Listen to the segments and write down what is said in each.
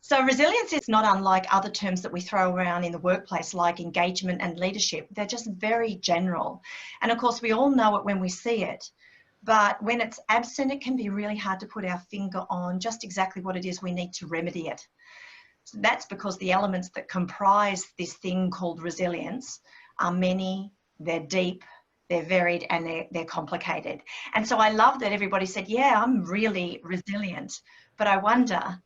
So resilience is not unlike other terms that we throw around in the workplace, like engagement and leadership. They're just very general. And of course, we all know it when we see it. But when it's absent, it can be really hard to put our finger on just exactly what it is we need to remedy it. So that's because the elements that comprise this thing called resilience are many, they're deep, they're varied, and they're complicated. And so I love that everybody said, yeah, I'm really resilient. But I wonder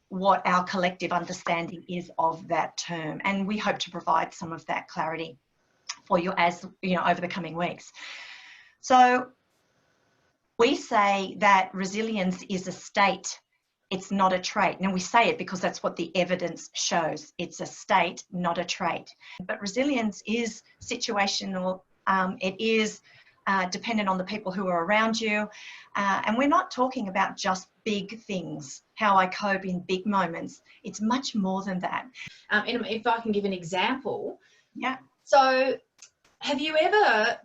what our collective understanding is of that term. And we hope to provide some of that clarity for you as, you know, over the coming weeks. So we say that resilience is a state. It's not a trait. Now we say it because that's what the evidence shows. It's a state, not a trait. But resilience is situational. It is dependent on the people who are around you. And we're not talking about just big things, how I cope in big moments. It's much more than that. And if I can give an example. Yeah. So have you ever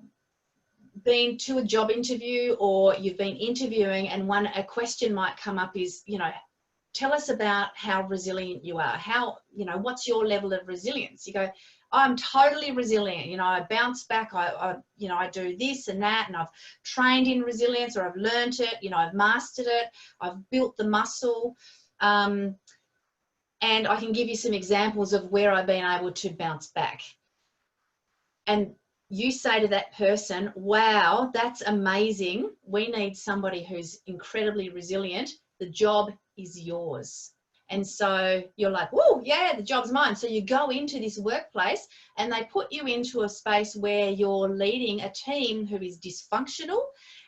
been to a job interview, or you've been interviewing, and a question might come up is, you know, tell us about how resilient you are. How, you know, what's your level of resilience? You go, I'm totally resilient. You know, I bounce back. You know, I do this and that, and I've trained in resilience, or I've learnt it. You know, I've mastered it. I've built the muscle. And I can give you some examples of where I've been able to bounce back. And you say to that person, wow, that's amazing. We need somebody who's incredibly resilient. The job is yours. And so you're like, whoa, yeah, the job's mine. So you go into this workplace and they put you into a space where you're leading a team who is dysfunctional,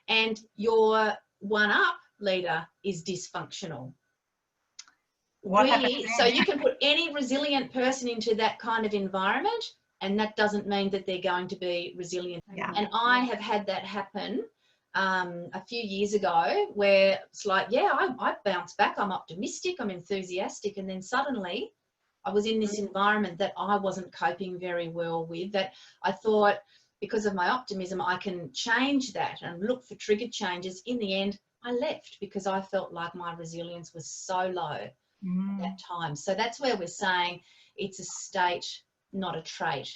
and your one-up leader is dysfunctional. So you can put any resilient person into that kind of environment, and that doesn't mean that they're going to be resilient. Yeah. And I have had that happen a few years ago, where it's like, yeah, I bounce back, I'm optimistic, I'm enthusiastic, and then suddenly I was in this environment that I wasn't coping very well with, that I thought, because of my optimism, I can change that and look for triggered changes. In the end, I left because I felt like my resilience was so low at that time. So that's where we're saying it's a state, not a trait.